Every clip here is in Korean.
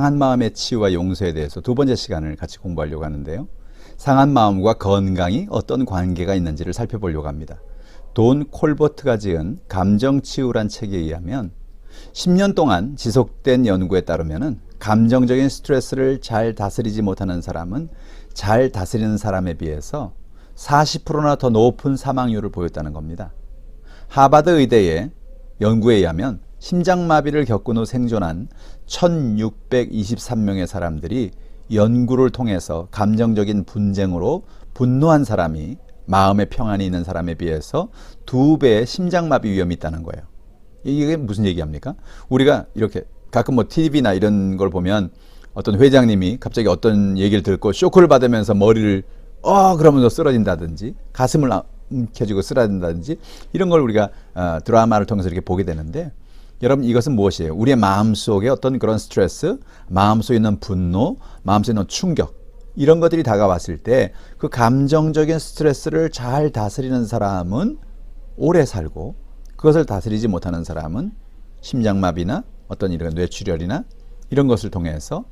상한 마음의 치유와 용서에 대해서 두 번째 시간을 같이 공부하려고 하는데요. 상한 마음과 건강이 어떤 관계가 있는지를 살펴보려고 합니다. 돈 콜버트가 지은 감정치유란 책에 의하면 10년 동안 지속된 연구에 따르면 감정적인 스트레스를 잘 다스리지 못하는 사람은 잘 다스리는 사람에 비해서 40%나 더 높은 사망률을 보였다는 겁니다. 하버드 의대의 연구에 의하면 심장마비를 겪은 후 생존한 1623명의 사람들이 연구를 통해서 감정적인 분쟁으로 분노한 사람이 마음의 평안이 있는 사람에 비해서 2배의 심장마비 위험이 있다는 거예요. 이게 무슨 얘기합니까? 우리가 이렇게 가끔 뭐 TV나 이런 걸 보면 어떤 회장님이 갑자기 어떤 얘기를 듣고 쇼크를 받으면서 머리를 그러면서 쓰러진다든지 가슴을 움켜쥐고 쓰러진다든지 이런 걸 우리가 드라마를 통해서 이렇게 보게 되는데, 여러분 이것은 무엇이에요? 우리의 마음속에 어떤 그런 스트레스, 마음속에 있는 분노, 마음속에 있는 충격, 이런 것들이 다가왔을 때 그 감정적인 스트레스를 잘 다스리는 사람은 오래 살고, 그것을 다스리지 못하는 사람은 심장마비나 어떤 이런 뇌출혈이나 이런 것을 통해서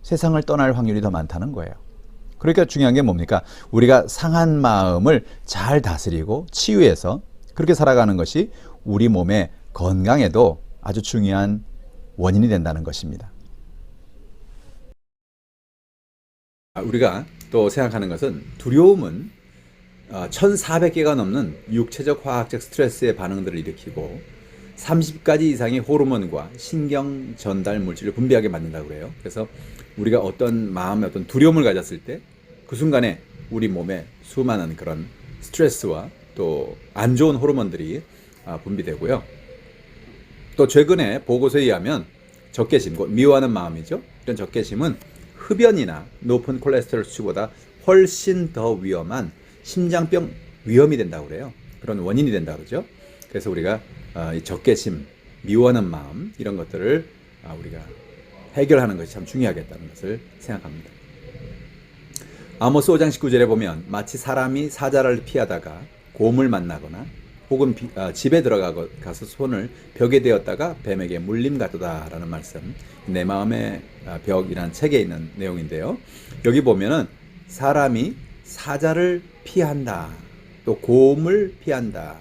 세상을 떠날 확률이 더 많다는 거예요. 그러니까 중요한 게 뭡니까? 우리가 상한 마음을 잘 다스리고 치유해서 그렇게 살아가는 것이 우리 몸의 건강에도 아주 중요한 원인이 된다는 것입니다. 우리가 또 생각하는 것은 두려움은 1400개가 넘는 육체적 화학적 스트레스의 반응들을 일으키고 30가지 이상의 호르몬과 신경 전달 물질을 분비하게 만든다고 그래요. 그래서 우리가 어떤 마음의 어떤 두려움을 가졌을 때 그 순간에 우리 몸에 수많은 그런 스트레스와 또 안 좋은 호르몬들이 분비되고요. 또 최근에 보고서에 의하면 적개심, 곧 미워하는 마음이죠. 이런 적개심은 흡연이나 높은 콜레스테롤 수치보다 훨씬 더 위험한 심장병 위험이 된다고 그래요. 그런 원인이 된다고 그러죠. 그래서 우리가 이 적개심, 미워하는 마음 이런 것들을 우리가 해결하는 것이 참 중요하겠다는 것을 생각합니다. 아모스 5장 19절에 보면 마치 사람이 사자를 피하다가 곰을 만나거나 혹은 집에 들어가서 손을 벽에 대었다가 뱀에게 물림 같도다 라는 말씀, 내 마음의 벽이라는 책에 있는 내용인데요. 여기 보면은 사람이 사자를 피한다, 또 곰을 피한다,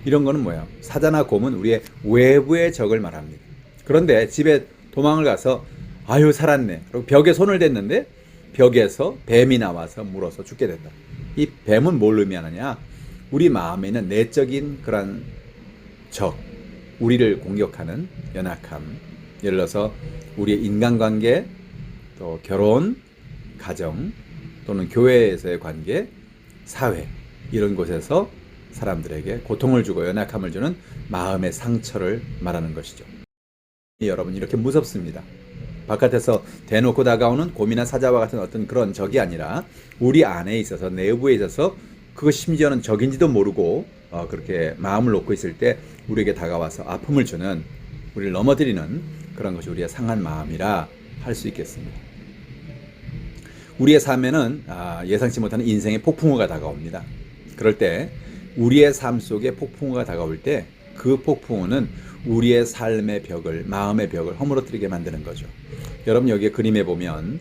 이런 거는 뭐예요? 사자나 곰은 우리의 외부의 적을 말합니다. 그런데 집에 도망을 가서 아유 살았네, 그리고 벽에 손을 댔는데 벽에서 뱀이 나와서 물어서 죽게 된다. 이 뱀은 뭘 의미하느냐? 우리 마음에 있는 내적인 그런 적, 우리를 공격하는 연약함, 예를 들어서 우리의 인간관계, 또 결혼, 가정, 또는 교회에서의 관계, 사회, 이런 곳에서 사람들에게 고통을 주고 연약함을 주는 마음의 상처를 말하는 것이죠. 여러분, 이렇게 무섭습니다. 바깥에서 대놓고 다가오는 곰이나 사자와 같은 어떤 그런 적이 아니라 우리 안에 있어서, 내부에 있어서, 그것 심지어는 적인지도 모르고 그렇게 마음을 놓고 있을 때 우리에게 다가와서 아픔을 주는, 우리를 넘어뜨리는 그런 것이 우리의 상한 마음이라 할 수 있겠습니다. 우리의 삶에는 예상치 못하는 인생의 폭풍우가 다가옵니다. 그럴 때 우리의 삶 속에 폭풍우가 다가올 때 그 폭풍우는 우리의 삶의 벽을, 마음의 벽을 허물어뜨리게 만드는 거죠. 여러분 여기에 그림에 보면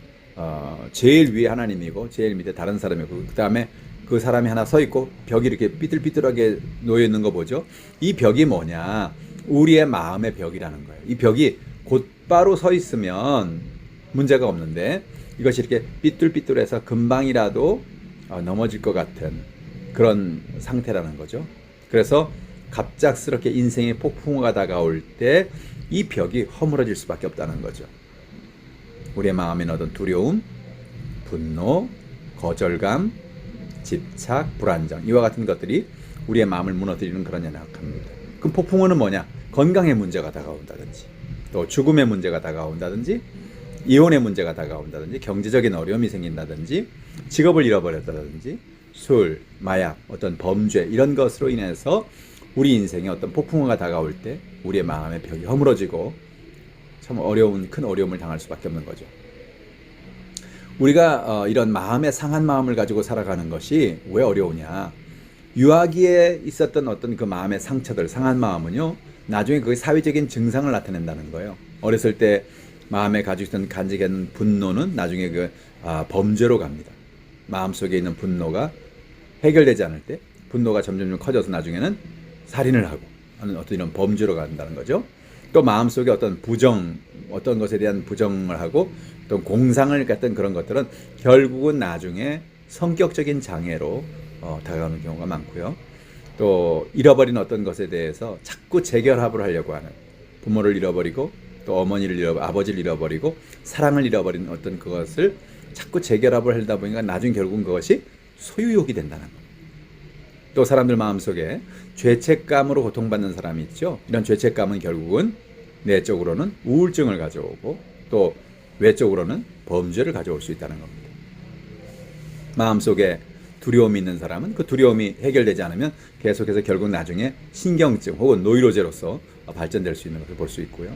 제일 위에 하나님이고 제일 밑에 다른 사람이고 그 다음에 그 사람이 하나 서 있고 벽이 이렇게 삐뚤삐뚤하게 놓여 있는 거 보죠. 이 벽이 뭐냐? 우리의 마음의 벽이라는 거예요. 이 벽이 곧바로 서 있으면 문제가 없는데 이것이 이렇게 삐뚤삐뚤해서 금방이라도 넘어질 것 같은 그런 상태라는 거죠. 그래서 갑작스럽게 인생의 폭풍우가 다가올 때 이 벽이 허물어질 수밖에 없다는 거죠. 우리의 마음에 어떤 두려움, 분노, 거절감, 집착, 불안정, 이와 같은 것들이 우리의 마음을 무너뜨리는 그런 연약함입니다. 그럼 폭풍우는 뭐냐? 건강의 문제가 다가온다든지, 또 죽음의 문제가 다가온다든지, 이혼의 문제가 다가온다든지, 경제적인 어려움이 생긴다든지, 직업을 잃어버렸다든지, 술, 마약, 어떤 범죄, 이런 것으로 인해서 우리 인생에 어떤 폭풍우가 다가올 때 우리의 마음의 벽이 허물어지고 참 어려운, 큰 어려움을 당할 수밖에 없는 거죠. 우리가 이런 마음의 상한 마음을 가지고 살아가는 것이 왜 어려우냐? 유아기에 있었던 어떤 그 마음의 상처들, 상한 마음은요, 나중에 그 사회적인 증상을 나타낸다는 거예요. 어렸을 때 마음에 가지고 있던 간직한 분노는 나중에 범죄로 갑니다. 마음속에 있는 분노가 해결되지 않을 때 분노가 점점 커져서 나중에는 살인을 하고 하는 어떤 이런 범죄로 간다는 거죠. 또 마음속에 어떤 어떤 것에 대한 부정을 하고 또 공상을 갖던 그런 것들은 결국은 나중에 성격적인 장애로 다가오는 경우가 많고요. 또 잃어버린 어떤 것에 대해서 자꾸 재결합을 하려고 하는, 부모를 잃어버리고 또 아버지를 잃어버리고 사랑을 잃어버린 어떤 그것을 자꾸 재결합을 하다 보니까 나중에 결국은 그것이 소유욕이 된다는 것. 또 사람들 마음속에 죄책감으로 고통받는 사람이 있죠. 이런 죄책감은 결국은 내적으로는 우울증을 가져오고 또 외적으로는 범죄를 가져올 수 있다는 겁니다. 마음속에 두려움이 있는 사람은 그 두려움이 해결되지 않으면 계속해서 결국 나중에 신경증 혹은 노이로제로서 발전될 수 있는 것을 볼 수 있고요.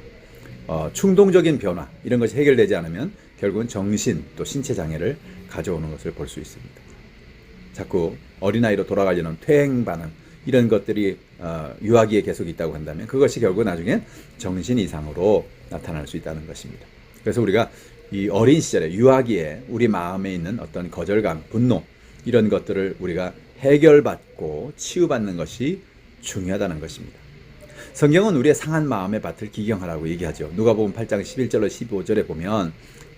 충동적인 변화 이런 것이 해결되지 않으면 결국은 정신 또 신체 장애를 가져오는 것을 볼 수 있습니다. 자꾸 어린아이로 돌아가려는 퇴행 반응 이런 것들이 유아기에 계속 있다고 한다면 그것이 결국 나중에 정신 이상으로 나타날 수 있다는 것입니다. 그래서 우리가 이 어린 시절에 유아기에 우리 마음에 있는 어떤 거절감, 분노 이런 것들을 우리가 해결받고 치유받는 것이 중요하다는 것입니다. 성경은 우리의 상한 마음의 밭을 기경하라고 얘기하죠. 누가복음 8장 11절로 15절에 보면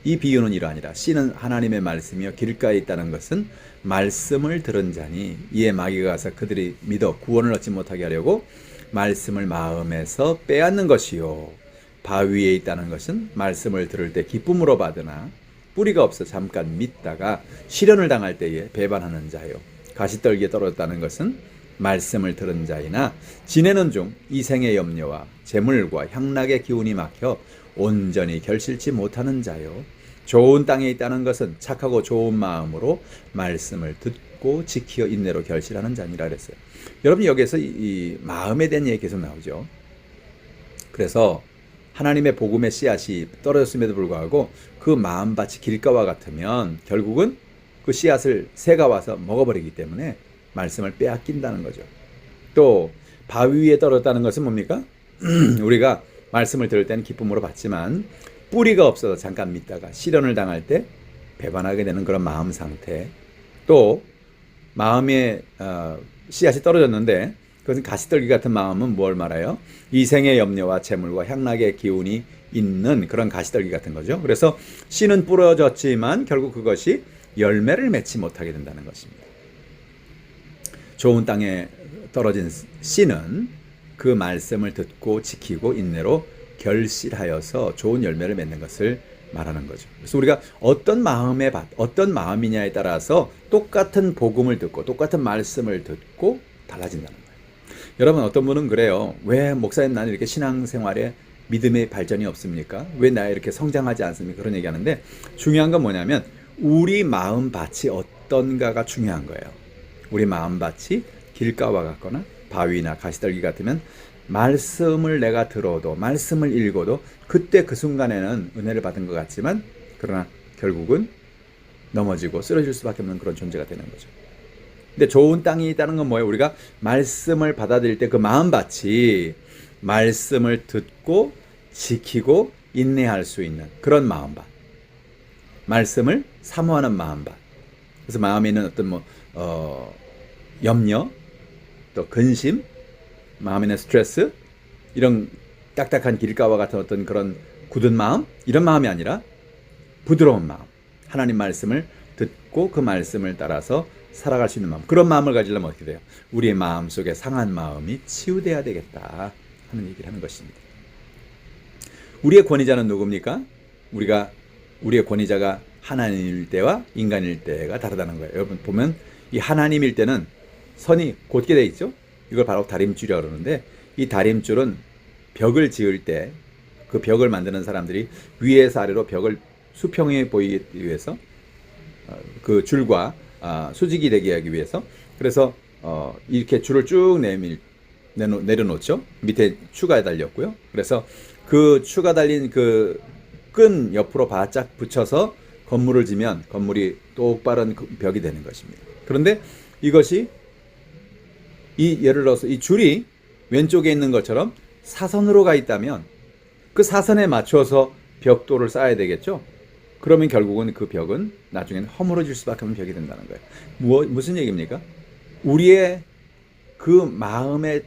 이 비유는 이러하니라. 씨는 하나님의 말씀이요 길가에 있다는 것은 말씀을 들은 자니 이에 마귀가 가서 그들이 믿어 구원을 얻지 못하게 하려고 말씀을 마음에서 빼앗는 것이요. 바위에 있다는 것은 말씀을 들을 때 기쁨으로 받으나 뿌리가 없어 잠깐 믿다가 시련을 당할 때에 배반하는 자요. 가시떨기에 떨어졌다는 것은 말씀을 들은 자이나 지내는 중 이생의 염려와 재물과 향락의 기운이 막혀 온전히 결실치 못하는 자요. 좋은 땅에 있다는 것은 착하고 좋은 마음으로 말씀을 듣고 지키어 인내로 결실하는 자니라 그랬어요. 여러분 여기에서 이 마음에 대한 얘기 계속 나오죠. 그래서 하나님의 복음의 씨앗이 떨어졌음에도 불구하고 그 마음밭이 길가와 같으면 결국은 그 씨앗을 새가 와서 먹어버리기 때문에 말씀을 빼앗긴다는 거죠. 또 바위 위에 떨어졌다는 것은 뭡니까? 우리가 말씀을 들을 때는 기쁨으로 받지만 뿌리가 없어서 잠깐 믿다가 시련을 당할 때 배반하게 되는 그런 마음 상태. 또 마음에 씨앗이 떨어졌는데 그것은 가시떨기 같은 마음은 뭘 말해요? 이생의 염려와 재물과 향락의 기운이 있는 그런 가시떨기 같은 거죠. 그래서 씨는 부러졌지만 결국 그것이 열매를 맺지 못하게 된다는 것입니다. 좋은 땅에 떨어진 씨는 그 말씀을 듣고 지키고 인내로 결실하여서 좋은 열매를 맺는 것을 말하는 거죠. 그래서 우리가 어떤 마음의 밭, 어떤 마음이냐에 따라서 똑같은 복음을 듣고 똑같은 말씀을 듣고 달라진다는 거예요. 여러분 어떤 분은 그래요. 왜 목사님 나는 이렇게 신앙생활에 믿음의 발전이 없습니까? 왜 나 이렇게 성장하지 않습니까? 그런 얘기하는데 중요한 건 뭐냐면 우리 마음밭이 어떤가가 중요한 거예요. 우리 마음밭이 길가와 같거나 바위나 가시떨기 같으면 말씀을 내가 들어도 말씀을 읽어도 그때 그 순간에는 은혜를 받은 것 같지만 그러나 결국은 넘어지고 쓰러질 수밖에 없는 그런 존재가 되는 거죠. 근데 좋은 땅이 있다는 건 뭐예요? 우리가 말씀을 받아들일 때 그 마음밭이 말씀을 듣고 지키고 인내할 수 있는 그런 마음밭, 말씀을 사모하는 마음밭. 그래서 마음에 있는 어떤 염려, 또 근심, 마음에 있는 스트레스, 이런 딱딱한 길가와 같은 어떤 그런 굳은 마음, 이런 마음이 아니라 부드러운 마음, 하나님 말씀을 듣고 그 말씀을 따라서 살아갈 수 있는 마음, 그런 마음을 가지려면 어떻게 돼요? 우리의 마음속에 상한 마음이 치유돼야 되겠다 하는 얘기를 하는 것입니다. 우리의 권위자는 누굽니까? 우리의 권위자가 하나님일 때와 인간일 때가 다르다는 거예요. 여러분 보면 이 하나님일 때는 선이 곧게 돼 있죠. 이걸 바로 다림줄이라고 그러는데 이 다림줄은 벽을 지을 때 그 벽을 만드는 사람들이 위에서 아래로 벽을 수평해 보이기 위해서 그 줄과 수직이 되게 하기 위해서 그래서 이렇게 줄을 쭉 내려놓죠. 밑에 추가 달렸고요. 그래서 그 추가 달린 그 끈 옆으로 바짝 붙여서 건물을 지면 건물이 똑바른 벽이 되는 것입니다. 그런데 이것이 예를 들어서 이 줄이 왼쪽에 있는 것처럼 사선으로 가 있다면 그 사선에 맞춰서 벽돌을 쌓아야 되겠죠? 그러면 결국은 그 벽은 나중엔 허물어질 수밖에 없는 벽이 된다는 거예요. 무슨 얘기입니까? 우리의 그 마음의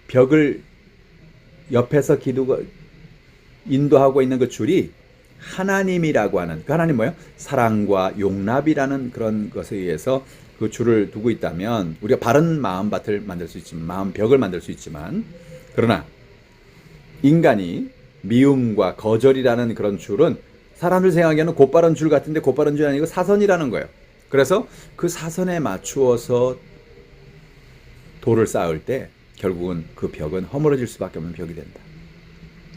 벽을 옆에서 기도가 인도하고 있는 그 줄이 하나님이라고 하는, 그 하나님 뭐예요? 사랑과 용납이라는 그런 것에 의해서 그 줄을 두고 있다면 우리가 바른 마음밭을 만들 수 있지만, 마음 벽을 만들 수 있지만, 그러나 인간이 미움과 거절이라는 그런 줄은 사람들 생각에는 곧바른 줄 같은데 곧바른 줄이 아니고 사선이라는 거예요. 그래서 그 사선에 맞추어서 돌을 쌓을 때 결국은 그 벽은 허물어질 수밖에 없는 벽이 된다.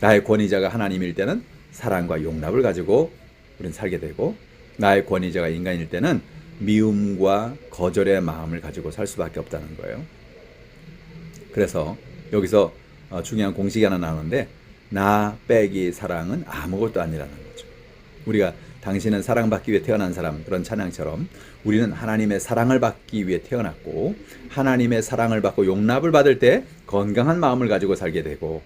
나의 권위자가 하나님일 때는 사랑과 용납을 가지고 우리는 살게 되고, 나의 권위자가 인간일 때는 미움과 거절의 마음을 가지고 살 수밖에 없다는 거예요. 그래서 여기서 중요한 공식이 하나 나오는데, 나 빼기 사랑은 아무것도 아니라는 거죠. 우리가 당신은 사랑받기 위해 태어난 사람, 그런 찬양처럼 우리는 하나님의 사랑을 받기 위해 태어났고, 하나님의 사랑을 받고 용납을 받을 때 건강한 마음을 가지고 살게 되고,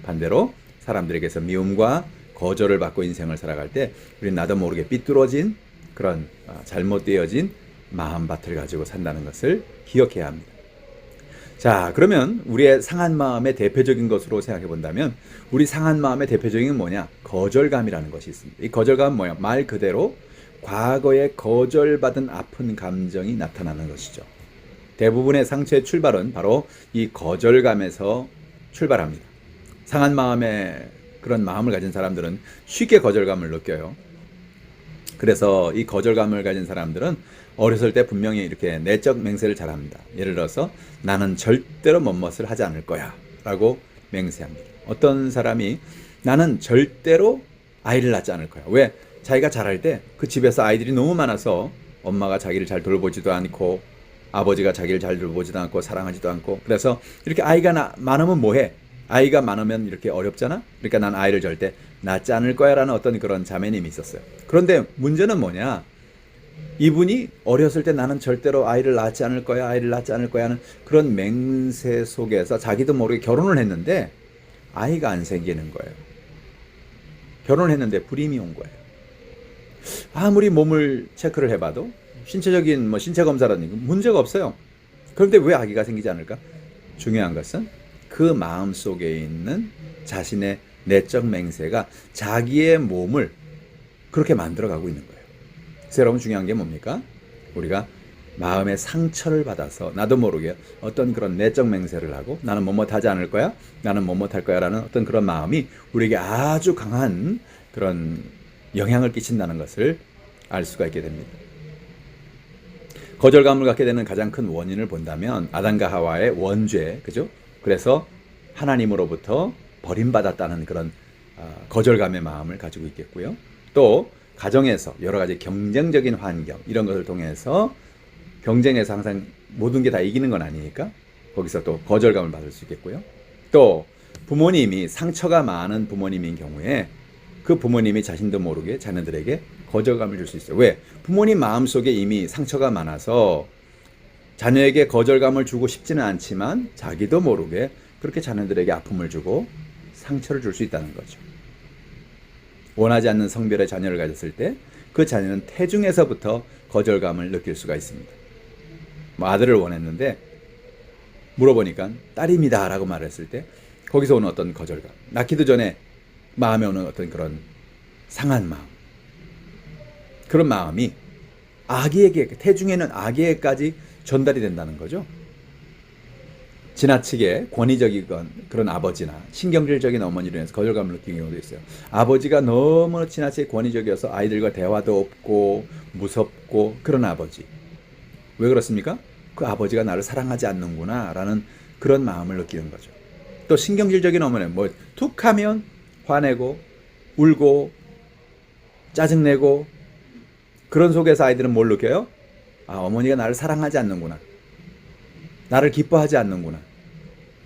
반대로 사람들에게서 미움과 거절을 받고 인생을 살아갈 때 우리는 나도 모르게 삐뚤어진 그런 잘못되어진 마음밭을 가지고 산다는 것을 기억해야 합니다. 자, 그러면 우리의 상한 마음의 대표적인 것으로 생각해 본다면, 우리 상한 마음의 대표적인 건 뭐냐? 거절감이라는 것이 있습니다. 이 거절감은 뭐야? 말 그대로 과거에 거절받은 아픈 감정이 나타나는 것이죠. 대부분의 상처의 출발은 바로 이 거절감에서 출발합니다. 상한 마음의 그런 마음을 가진 사람들은 쉽게 거절감을 느껴요. 그래서 이 거절감을 가진 사람들은 어렸을 때 분명히 이렇게 내적 맹세를 잘합니다. 예를 들어서 나는 절대로 멋멋을 하지 않을 거야 라고 맹세합니다. 어떤 사람이 나는 절대로 아이를 낳지 않을 거야. 왜? 자기가 자랄 때 그 집에서 아이들이 너무 많아서 엄마가 자기를 잘 돌보지도 않고 아버지가 자기를 잘 돌보지도 않고 사랑하지도 않고, 그래서 이렇게 아이가 많으면 뭐해? 아이가 많으면 이렇게 어렵잖아? 그러니까 난 아이를 절대 낳지 않을 거야 라는 어떤 그런 자매님이 있었어요. 그런데 문제는 뭐냐? 이분이 어렸을 때 나는 절대로 아이를 낳지 않을 거야, 아이를 낳지 않을 거야 하는 그런 맹세 속에서 자기도 모르게 결혼을 했는데 아이가 안 생기는 거예요. 결혼을 했는데 불임이 온 거예요. 아무리 몸을 체크를 해봐도 신체적인 신체 검사라든지 문제가 없어요. 그런데 왜 아기가 생기지 않을까? 중요한 것은 그 마음 속에 있는 자신의 내적 맹세가 자기의 몸을 그렇게 만들어가고 있는 거예요. 그래서 여러분, 중요한 게 뭡니까? 우리가 마음의 상처를 받아서 나도 모르게 어떤 그런 내적 맹세를 하고 나는 뭐뭇하지 않을 거야, 나는 뭐뭇할 거야 라는 어떤 그런 마음이 우리에게 아주 강한 그런 영향을 끼친다는 것을 알 수가 있게 됩니다. 거절감을 갖게 되는 가장 큰 원인을 본다면 아담과 하와의 원죄, 그죠? 그래서 하나님으로부터 버림받았다는 그런 거절감의 마음을 가지고 있겠고요. 또 가정에서 여러 가지 경쟁적인 환경, 이런 것을 통해서 경쟁에서 항상 모든 게 다 이기는 건 아니니까 거기서 또 거절감을 받을 수 있겠고요. 또 부모님이 상처가 많은 부모님인 경우에 그 부모님이 자신도 모르게 자녀들에게 거절감을 줄 수 있어요. 왜? 부모님 마음속에 이미 상처가 많아서 자녀에게 거절감을 주고 싶지는 않지만 자기도 모르게 그렇게 자녀들에게 아픔을 주고 상처를 줄 수 있다는 거죠. 원하지 않는 성별의 자녀를 가졌을 때 그 자녀는 태중에서부터 거절감을 느낄 수가 있습니다. 아들을 원했는데 물어보니까 딸입니다 라고 말했을 때 거기서 오는 어떤 거절감, 낳기도 전에 마음에 오는 어떤 그런 상한 마음, 그런 마음이 아기에게, 태중에는 아기에게까지 전달이 된다는 거죠. 지나치게 권위적인 그런 아버지나 신경질적인 어머니로 인해서 거절감을 느끼는 경우도 있어요. 아버지가 너무 지나치게 권위적이어서 아이들과 대화도 없고 무섭고 그런 아버지. 왜 그렇습니까? 그 아버지가 나를 사랑하지 않는구나 라는 그런 마음을 느끼는 거죠. 또 신경질적인 어머니는 툭 하면 화내고 울고 짜증내고, 그런 속에서 아이들은 뭘 느껴요? 어머니가 나를 사랑하지 않는구나, 나를 기뻐하지 않는구나,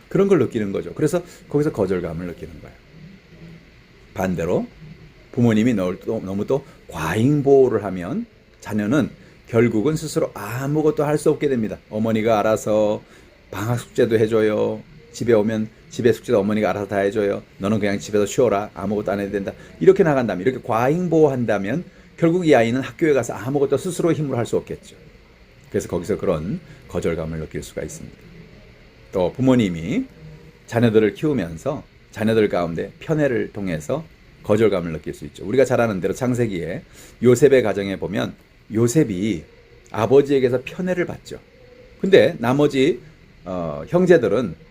그런 걸 느끼는 거죠. 그래서 거기서 거절감을 느끼는 거예요. 반대로 부모님이 너무 또 과잉보호를 하면 자녀는 결국은 스스로 아무것도 할 수 없게 됩니다. 어머니가 알아서 방학 숙제도 해줘요, 집에 오면 집에 숙제도 어머니가 알아서 다 해줘요. 너는 그냥 집에서 쉬어라. 아무것도 안 해도 된다. 이렇게 나간다면, 이렇게 과잉보호한다면 결국 이 아이는 학교에 가서 아무것도 스스로 힘으로 할 수 없겠죠. 그래서 거기서 그런 거절감을 느낄 수가 있습니다. 또 부모님이 자녀들을 키우면서 자녀들 가운데 편애를 통해서 거절감을 느낄 수 있죠. 우리가 잘 아는 대로 창세기에 요셉의 가정에 보면 요셉이 아버지에게서 편애를 받죠. 근데 나머지 형제들은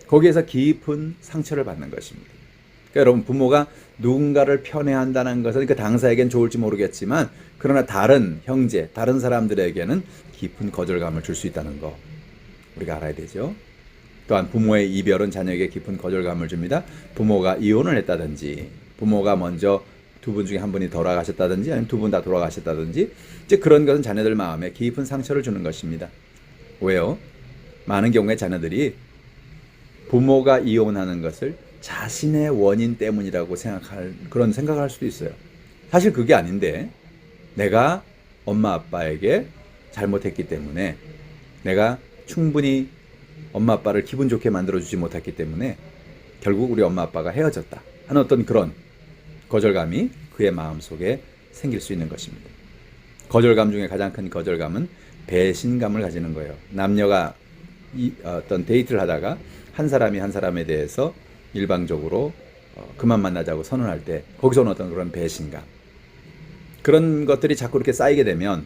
거기에서 깊은 상처를 받는 것입니다. 그러니까 여러분, 부모가 누군가를 편애한다는 것은 그 당사에겐 좋을지 모르겠지만, 그러나 다른 형제, 다른 사람들에게는 깊은 거절감을 줄 수 있다는 거 우리가 알아야 되죠. 또한 부모의 이별은 자녀에게 깊은 거절감을 줍니다. 부모가 이혼을 했다든지, 부모가 먼저 두 분 중에 한 분이 돌아가셨다든지, 아니면 두 분 다 돌아가셨다든지, 이제 그런 것은 자녀들 마음에 깊은 상처를 주는 것입니다. 왜요? 많은 경우에 자녀들이 부모가 이혼하는 것을 자신의 원인 때문이라고 그런 생각을 할 수도 있어요. 사실 그게 아닌데, 내가 엄마 아빠에게 잘못했기 때문에, 내가 충분히 엄마 아빠를 기분 좋게 만들어주지 못했기 때문에 결국 우리 엄마 아빠가 헤어졌다 하는 어떤 그런 거절감이 그의 마음속에 생길 수 있는 것입니다. 거절감 중에 가장 큰 거절감은 배신감을 가지는 거예요. 남녀가 어떤 데이트를 하다가 한 사람이 한 사람에 대해서 일방적으로 그만 만나자고 선언할 때 거기서 오는 어떤 그런 배신감, 그런 것들이 자꾸 이렇게 쌓이게 되면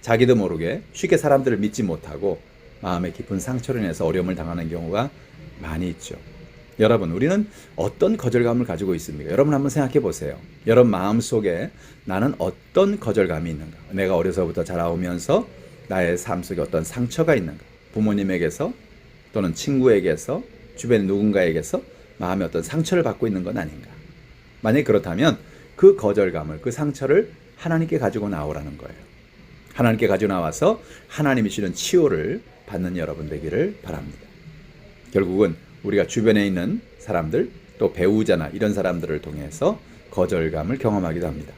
자기도 모르게 쉽게 사람들을 믿지 못하고 마음에 깊은 상처로 인해서 어려움을 당하는 경우가 많이 있죠. 여러분, 우리는 어떤 거절감을 가지고 있습니까? 여러분 한번 생각해 보세요. 여러분 마음속에 나는 어떤 거절감이 있는가? 내가 어려서부터 자라오면서 나의 삶 속에 어떤 상처가 있는가? 부모님에게서 또는 친구에게서, 주변 누군가에게서 마음에 어떤 상처를 받고 있는 건 아닌가? 만약에 그렇다면 그 거절감을, 그 상처를 하나님께 가지고 나오라는 거예요. 하나님께 가지고 나와서 하나님이 주는 치유를 받는 여러분 되기를 바랍니다. 결국은 우리가 주변에 있는 사람들, 또 배우자나 이런 사람들을 통해서 거절감을 경험하기도 합니다.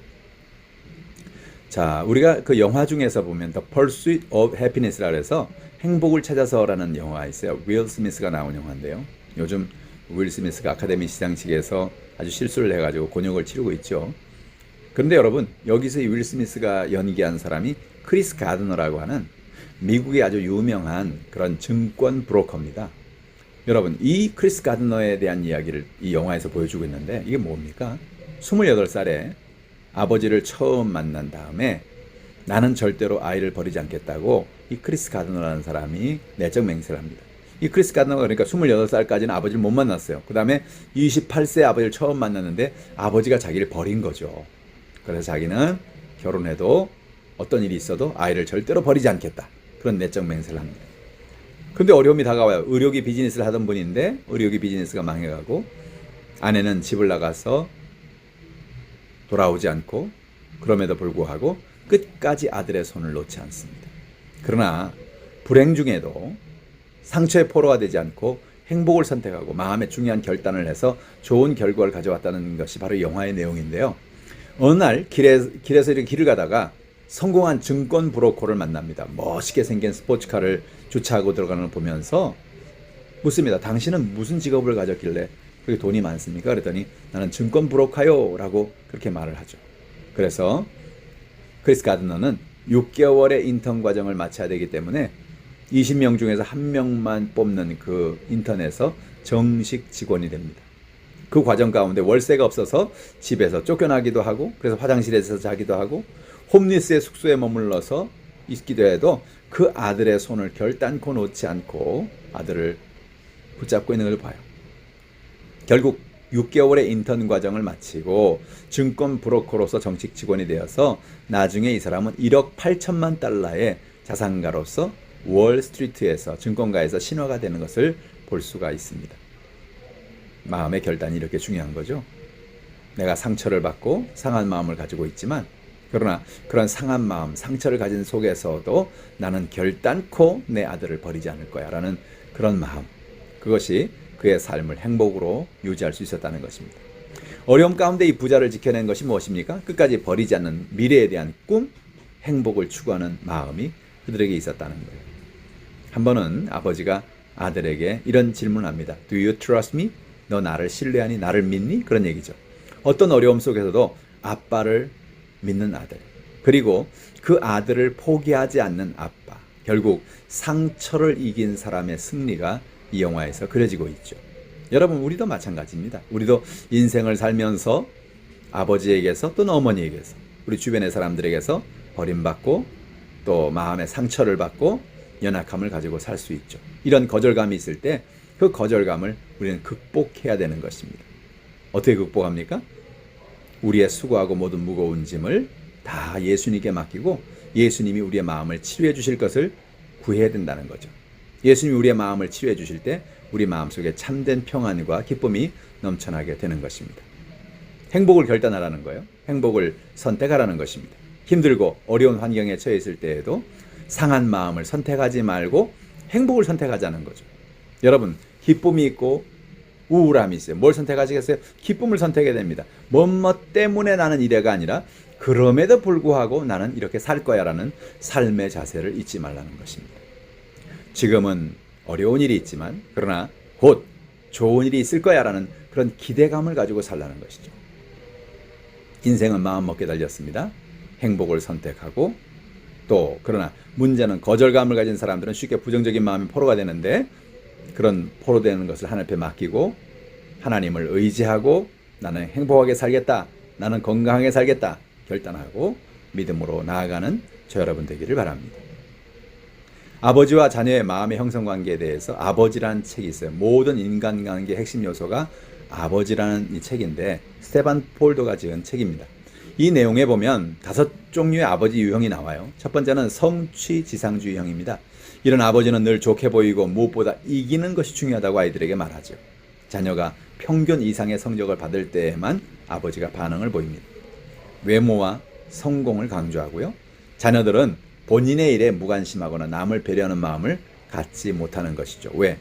자, 우리가 그 영화 중에서 보면 The Pursuit of Happiness라고 해서 행복을 찾아서라는 영화가 있어요. 윌 스미스가 나온 영화인데요. 요즘 윌 스미스가 아카데미 시상식에서 아주 실수를 해가지고 곤욕을 치르고 있죠. 그런데 여러분, 여기서 이 윌 스미스가 연기한 사람이 크리스 가드너라고 하는 미국의 아주 유명한 그런 증권 브로커입니다. 여러분, 이 크리스 가드너에 대한 이야기를 이 영화에서 보여주고 있는데, 이게 뭡니까? 28살에 아버지를 처음 만난 다음에 나는 절대로 아이를 버리지 않겠다고 이 크리스 가드너라는 사람이 내적 맹세를 합니다. 이 크리스 가드너가 그러니까 28살까지는 아버지를 못 만났어요. 그 다음에 28세 아버지를 처음 만났는데 아버지가 자기를 버린 거죠. 그래서 자기는 결혼해도 어떤 일이 있어도 아이를 절대로 버리지 않겠다, 그런 내적 맹세를 합니다. 근데 어려움이 다가와요. 의료기 비즈니스를 하던 분인데 의료기 비즈니스가 망해가고 아내는 집을 나가서 돌아오지 않고, 그럼에도 불구하고 끝까지 아들의 손을 놓지 않습니다. 그러나 불행 중에도 상처의 포로가 되지 않고 행복을 선택하고 마음의 중요한 결단을 해서 좋은 결과를 가져왔다는 것이 바로 영화의 내용인데요. 어느 날 길에서 이렇게 길을 가다가 성공한 증권 브로커를 만납니다. 멋있게 생긴 스포츠카를 주차하고 들어가는 걸 보면서 묻습니다. 당신은 무슨 직업을 가졌길래 그렇게 돈이 많습니까? 그랬더니 나는 증권 브로커요 라고 그렇게 말을 하죠. 그래서 크리스 가드너는 6개월의 인턴 과정을 마쳐야 되기 때문에 20명 중에서 1명만 뽑는 그 인턴에서 정식 직원이 됩니다. 그 과정 가운데 월세가 없어서 집에서 쫓겨나기도 하고, 그래서 화장실에서 자기도 하고, 홈리스의 숙소에 머물러서 있기도 해도 그 아들의 손을 결단코 놓지 않고 아들을 붙잡고 있는 걸 봐요. 결국 6개월의 인턴 과정을 마치고 증권 브로커로서 정식 직원이 되어서 나중에 이 사람은 1억 8천만 달러의 자산가로서 월스트리트에서 증권가에서 신화가 되는 것을 볼 수가 있습니다. 마음의 결단이 이렇게 중요한 거죠. 내가 상처를 받고 상한 마음을 가지고 있지만, 그러나 그런 상한 마음, 상처를 가진 속에서도 나는 결단코 내 아들을 버리지 않을 거야 라는 그런 마음, 그것이 그의 삶을 행복으로 유지할 수 있었다는 것입니다. 어려움 가운데 이 부자를 지켜낸 것이 무엇입니까? 끝까지 버리지 않는 미래에 대한 꿈, 행복을 추구하는 마음이 그들에게 있었다는 거예요. 한 번은 아버지가 아들에게 이런 질문을 합니다. Do you trust me? 너 나를 신뢰하니? 나를 믿니? 그런 얘기죠. 어떤 어려움 속에서도 아빠를 믿는 아들, 그리고 그 아들을 포기하지 않는 아빠, 결국 상처를 이긴 사람의 승리가 이 영화에서 그려지고 있죠. 여러분, 우리도 마찬가지입니다. 우리도 인생을 살면서 아버지에게서 또는 어머니에게서, 우리 주변의 사람들에게서 버림받고 또 마음의 상처를 받고 연약함을 가지고 살 수 있죠. 이런 거절감이 있을 때 그 거절감을 우리는 극복해야 되는 것입니다. 어떻게 극복합니까? 우리의 수고하고 모든 무거운 짐을 다 예수님께 맡기고 예수님이 우리의 마음을 치료해 주실 것을 구해야 된다는 거죠. 예수님이 우리의 마음을 치료해 주실 때 우리 마음속에 참된 평안과 기쁨이 넘쳐나게 되는 것입니다. 행복을 결단하라는 거예요. 행복을 선택하라는 것입니다. 힘들고 어려운 환경에 처해 있을 때에도 상한 마음을 선택하지 말고 행복을 선택하자는 거죠. 여러분, 기쁨이 있고 우울함이 있어요. 뭘 선택하시겠어요? 기쁨을 선택해야 됩니다. 뭐 때문에 나는 이래가 아니라 그럼에도 불구하고 나는 이렇게 살 거야 라는 삶의 자세를 잊지 말라는 것입니다. 지금은 어려운 일이 있지만 그러나 곧 좋은 일이 있을 거야 라는 그런 기대감을 가지고 살라는 것이죠. 인생은 마음먹기에 달렸습니다. 행복을 선택하고 또 그러나 문제는 거절감을 가진 사람들은 쉽게 부정적인 마음이 포로가 되는데 그런 포로되는 것을 하나님 앞에 맡기고 하나님을 의지하고 나는 행복하게 살겠다, 나는 건강하게 살겠다 결단하고 믿음으로 나아가는 저 여러분 되기를 바랍니다. 아버지와 자녀의 마음의 형성관계에 대해서 아버지라는 책이 있어요. 모든 인간관계의 핵심 요소가 아버지라는 이 책인데 스테반 폴도가 지은 책입니다. 이 내용에 보면 5종류의 아버지 유형이 나와요. 첫 번째는 성취지상주의형입니다. 이런 아버지는 늘 좋게 보이고 무엇보다 이기는 것이 중요하다고 아이들에게 말하죠. 자녀가 평균 이상의 성적을 받을 때에만 아버지가 반응을 보입니다. 외모와 성공을 강조하고요. 자녀들은 본인의 일에 무관심하거나 남을 배려하는 마음을 갖지 못하는 것이죠. 왜?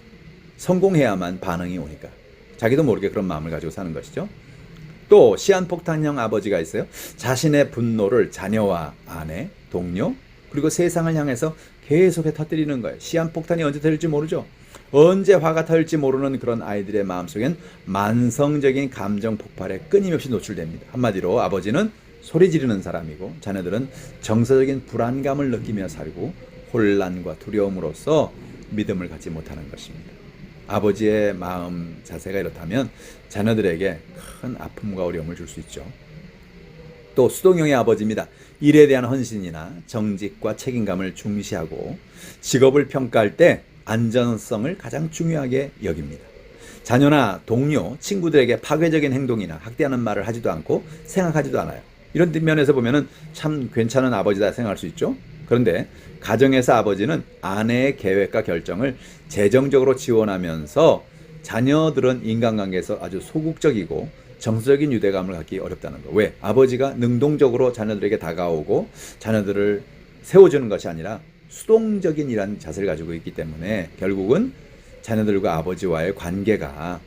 성공해야만 반응이 오니까. 자기도 모르게 그런 마음을 가지고 사는 것이죠. 또 시한폭탄형 아버지가 있어요. 자신의 분노를 자녀와 아내, 동료, 그리고 세상을 향해서 계속해 터뜨리는 거예요. 시한폭탄이 언제 터질지 모르죠. 언제 화가 터질지 모르는 그런 아이들의 마음속엔 만성적인 감정 폭발에 끊임없이 노출됩니다. 한마디로 아버지는 소리 지르는 사람이고 자녀들은 정서적인 불안감을 느끼며 살고 혼란과 두려움으로써 믿음을 갖지 못하는 것입니다. 아버지의 마음 자세가 이렇다면 자녀들에게 큰 아픔과 어려움을 줄 수 있죠. 또 수동형의 아버지입니다. 일에 대한 헌신이나 정직과 책임감을 중시하고 직업을 평가할 때 안전성을 가장 중요하게 여깁니다. 자녀나 동료, 친구들에게 파괴적인 행동이나 학대하는 말을 하지도 않고 생각하지도 않아요. 이런 면에서 보면은 참 괜찮은 아버지다 생각할 수 있죠. 그런데 가정에서 아버지는 아내의 계획과 결정을 재정적으로 지원하면서 자녀들은 인간관계에서 아주 소극적이고 정서적인 유대감을 갖기 어렵다는 거. 왜? 아버지가 능동적으로 자녀들에게 다가오고 자녀들을 세워주는 것이 아니라 수동적인 이런 자세를 가지고 있기 때문에 결국은 자녀들과 아버지와의 관계가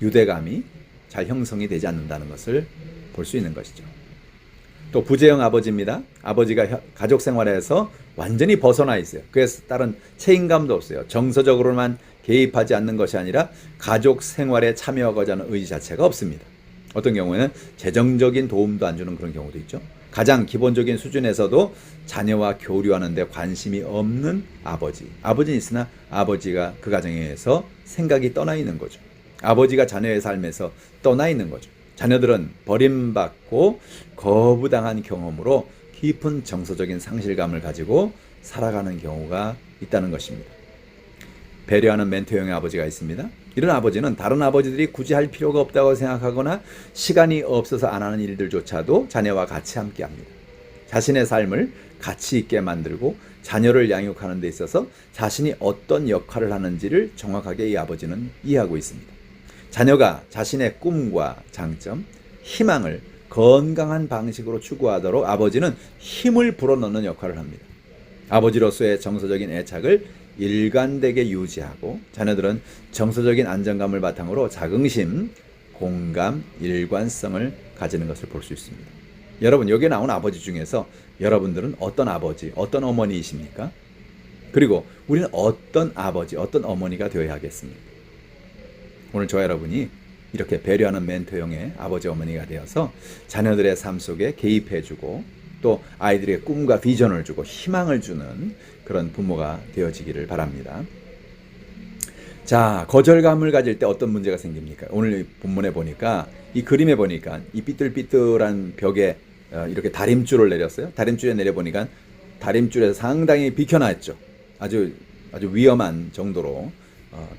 유대감이 잘 형성이 되지 않는다는 것을 볼 수 있는 것이죠. 또 부재형 아버지입니다. 아버지가 가족 생활에서 완전히 벗어나 있어요. 그래서 따른 책임감도 없어요. 정서적으로만 개입하지 않는 것이 아니라 가족 생활에 참여하고자 하는 의지 자체가 없습니다. 어떤 경우에는 재정적인 도움도 안 주는 그런 경우도 있죠. 가장 기본적인 수준에서도 자녀와 교류하는 데 관심이 없는 아버지. 아버지는 있으나 아버지가 그 가정에서 생각이 떠나 있는 거죠. 아버지가 자녀의 삶에서 떠나 있는 거죠. 자녀들은 버림받고 거부당한 경험으로 깊은 정서적인 상실감을 가지고 살아가는 경우가 있다는 것입니다. 배려하는 멘토형의 아버지가 있습니다. 이런 아버지는 다른 아버지들이 굳이 할 필요가 없다고 생각하거나 시간이 없어서 안 하는 일들조차도 자녀와 같이 함께합니다. 자신의 삶을 가치 있게 만들고 자녀를 양육하는 데 있어서 자신이 어떤 역할을 하는지를 정확하게 이 아버지는 이해하고 있습니다. 자녀가 자신의 꿈과 장점, 희망을 건강한 방식으로 추구하도록 아버지는 힘을 불어넣는 역할을 합니다. 아버지로서의 정서적인 애착을 일관되게 유지하고 자녀들은 정서적인 안정감을 바탕으로 자긍심, 공감, 일관성을 가지는 것을 볼 수 있습니다. 여러분, 여기에 나온 아버지 중에서 여러분들은 어떤 아버지, 어떤 어머니이십니까? 그리고 우리는 어떤 아버지, 어떤 어머니가 되어야 하겠습니까? 오늘 저와 여러분이 이렇게 배려하는 멘토형의 아버지, 어머니가 되어서 자녀들의 삶 속에 개입해주고 또 아이들에게 꿈과 비전을 주고 희망을 주는 그런 부모가 되어지기를 바랍니다. 자, 거절감을 가질 때 어떤 문제가 생깁니까? 오늘 본문에 보니까, 이 그림에 보니까 이 삐뚤삐뚤한 벽에 이렇게 다림줄을 내렸어요. 다림줄에 내려보니까 다림줄에서 상당히 비켜놨죠. 아주 위험한 정도로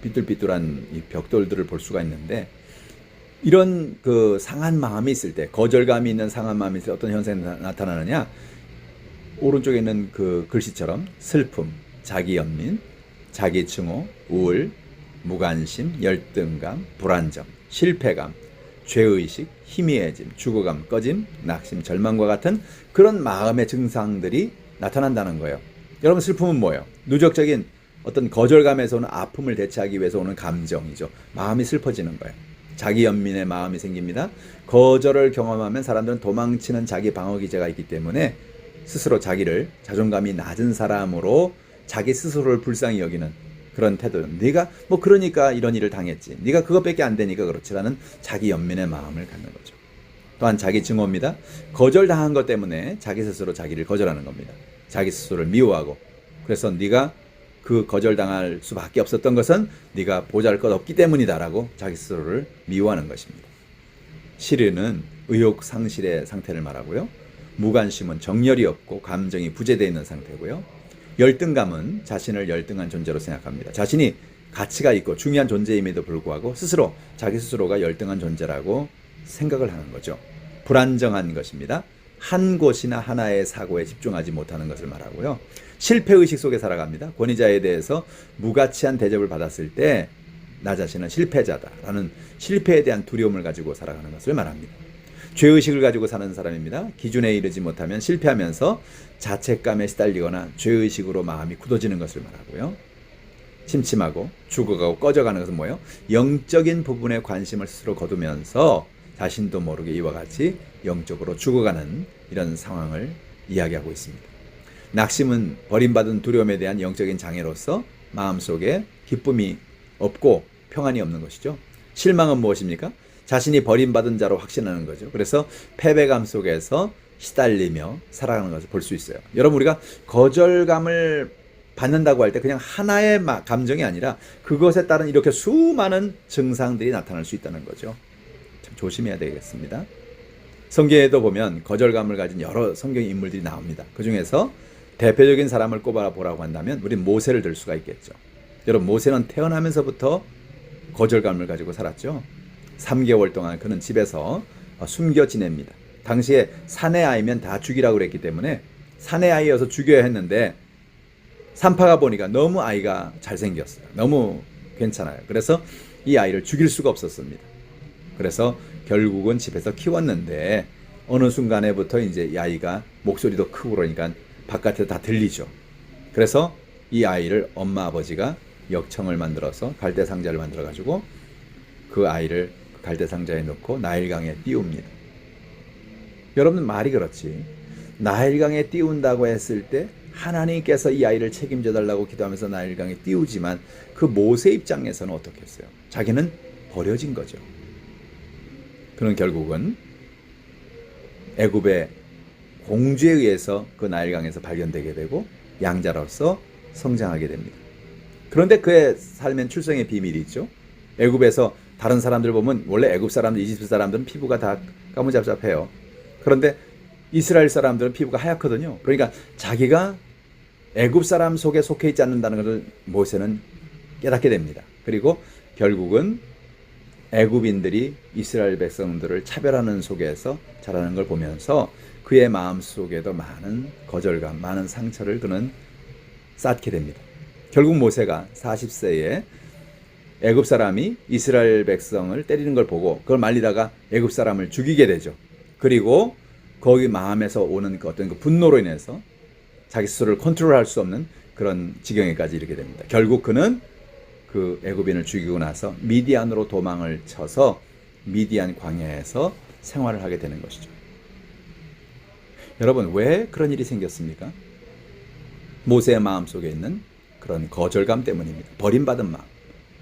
삐뚤삐뚤한 이 벽돌들을 볼 수가 있는데, 이런 그 상한 마음이 있을 때, 거절감이 있는 상한 마음이 있을 때 어떤 현상이 나타나느냐? 오른쪽에 있는 그 글씨처럼 슬픔, 자기 연민, 자기 증오, 우울, 무관심, 열등감, 불안정, 실패감, 죄의식, 희미해짐, 죽어감, 꺼짐, 낙심, 절망과 같은 그런 마음의 증상들이 나타난다는 거예요. 여러분, 슬픔은 뭐예요? 누적적인 어떤 거절감에서 오는 아픔을 대체하기 위해서 오는 감정이죠. 마음이 슬퍼지는 거예요. 자기 연민의 마음이 생깁니다. 거절을 경험하면 사람들은 도망치는 자기 방어 기제가 있기 때문에 스스로 자기를 자존감이 낮은 사람으로 자기 스스로를 불쌍히 여기는 그런 태도. 네가 뭐 그러니까 이런 일을 당했지. 네가 그것밖에 안 되니까 그렇지라는 자기 연민의 마음을 갖는 거죠. 또한 자기 증오입니다. 거절당한 것 때문에 자기 스스로 자기를 거절하는 겁니다. 자기 스스로를 미워하고, 그래서 네가 그 거절당할 수밖에 없었던 것은 네가 보잘것없기 때문이다라고 자기 스스로를 미워하는 것입니다. 시르는 의욕 상실의 상태를 말하고요. 무관심은 정열이 없고 감정이 부재되어 있는 상태고요. 열등감은 자신을 열등한 존재로 생각합니다. 자신이 가치가 있고 중요한 존재임에도 불구하고 스스로 자기 스스로가 열등한 존재라고 생각을 하는 거죠. 불안정한 것입니다. 한 곳이나 하나의 사고에 집중하지 못하는 것을 말하고요. 실패의식 속에 살아갑니다. 권위자에 대해서 무가치한 대접을 받았을 때 나 자신은 실패자다라는 실패에 대한 두려움을 가지고 살아가는 것을 말합니다. 죄의식을 가지고 사는 사람입니다. 기준에 이르지 못하면 실패하면서 자책감에 시달리거나 죄의식으로 마음이 굳어지는 것을 말하고요. 침침하고 죽어가고 꺼져가는 것은 뭐예요? 영적인 부분에 관심을 스스로 거두면서 자신도 모르게 이와 같이 영적으로 죽어가는 이런 상황을 이야기하고 있습니다. 낙심은 버림받은 두려움에 대한 영적인 장애로서 마음속에 기쁨이 없고 평안이 없는 것이죠. 실망은 무엇입니까? 자신이 버림받은 자로 확신하는 거죠. 그래서 패배감 속에서 시달리며 살아가는 것을 볼 수 있어요. 여러분, 우리가 거절감을 받는다고 할 때 그냥 하나의 감정이 아니라 그것에 따른 이렇게 수많은 증상들이 나타날 수 있다는 거죠. 참 조심해야 되겠습니다. 성경에도 보면 거절감을 가진 여러 성경 인물들이 나옵니다. 그 중에서 대표적인 사람을 꼽아보라고 한다면 우린 모세를 들 수가 있겠죠. 여러분, 모세는 태어나면서부터 거절감을 가지고 살았죠. 3개월 동안 그는 집에서 숨겨 지냅니다. 당시에 사내 아이면 다 죽이라고 그랬기 때문에 사내 아이여서 죽여야 했는데 산파가 보니까 너무 아이가 잘생겼어요. 너무 괜찮아요. 그래서 이 아이를 죽일 수가 없었습니다. 그래서 결국은 집에서 키웠는데 어느 순간에부터 이제 이 아이가 목소리도 크고 그러니까 바깥에 다 들리죠. 그래서 이 아이를 엄마 아버지가 역청을 만들어서 갈대 상자를 만들어 가지고 그 아이를 갈대 상자에 넣고 나일강에 띄웁니다. 여러분, 말이 그렇지. 나일강에 띄운다고 했을 때 하나님께서 이 아이를 책임져 달라고 기도하면서 나일강에 띄우지만 그 모세 입장에서는 어떻게 했어요? 자기는 버려진 거죠. 그는 결국은 애굽의 공주에 의해서 그 나일강에서 발견되게 되고 양자로서 성장하게 됩니다. 그런데 그의 삶엔 출생의 비밀이 있죠. 애굽에서 다른 사람들 보면 원래 애굽 사람들, 이집트 사람들은 피부가 다 까무잡잡해요. 그런데 이스라엘 사람들은 피부가 하얗거든요. 그러니까 자기가 애굽 사람 속에 속해 있지 않는다는 것을 모세는 깨닫게 됩니다. 그리고 결국은 애굽인들이 이스라엘 백성들을 차별하는 속에서 자라는 걸 보면서 그의 마음 속에도 많은 거절감, 많은 상처를 그는 쌓게 됩니다. 결국 모세가 40세에 애굽 사람이 이스라엘 백성을 때리는 걸 보고 그걸 말리다가 애굽 사람을 죽이게 되죠. 그리고 거기 마음에서 오는 그 어떤 그 분노로 인해서 자기 스스로를 컨트롤할 수 없는 그런 지경에까지 이르게 됩니다. 결국 그는 그 애굽인을 죽이고 나서 미디안으로 도망을 쳐서 미디안 광야에서 생활을 하게 되는 것이죠. 여러분, 왜 그런 일이 생겼습니까? 모세의 마음속에 있는 그런 거절감 때문입니다. 버림받은 마음.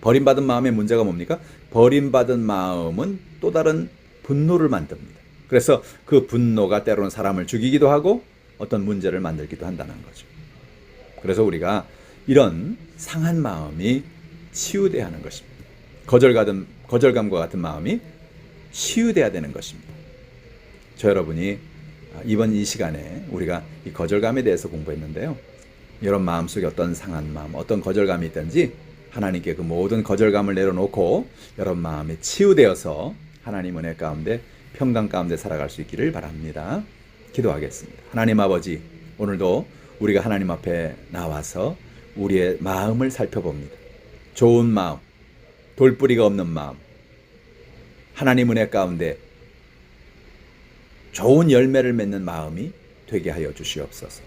버림받은 마음의 문제가 뭡니까? 버림받은 마음은 또 다른 분노를 만듭니다. 그래서 그 분노가 때로는 사람을 죽이기도 하고 어떤 문제를 만들기도 한다는 거죠. 그래서 우리가 이런 상한 마음이 치유돼야 하는 것입니다. 거절감과 같은 마음이 치유돼야 되는 것입니다. 저 여러분이 이번 이 시간에 우리가 이 거절감에 대해서 공부했는데요. 여러분 마음속에 어떤 상한 마음, 어떤 거절감이 있든지 하나님께 그 모든 거절감을 내려놓고 여러분 마음이 치유되어서 하나님 은혜 가운데 평강 가운데 살아갈 수 있기를 바랍니다. 기도하겠습니다. 하나님 아버지, 오늘도 우리가 하나님 앞에 나와서 우리의 마음을 살펴봅니다. 좋은 마음, 돌뿌리가 없는 마음, 하나님 은혜 가운데 좋은 열매를 맺는 마음이 되게 하여 주시옵소서.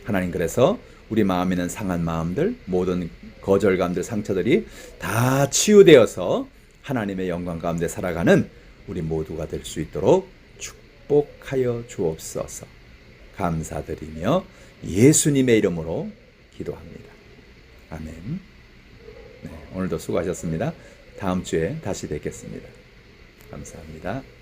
하나님, 그래서 우리 마음에 있는 상한 마음들, 모든 거절감들, 상처들이 다 치유되어서 하나님의 영광 가운데 살아가는 우리 모두가 될 수 있도록 축복하여 주옵소서. 감사드리며 예수님의 이름으로 기도합니다. 아멘. 네, 오늘도 수고하셨습니다. 다음 주에 다시 뵙겠습니다. 감사합니다.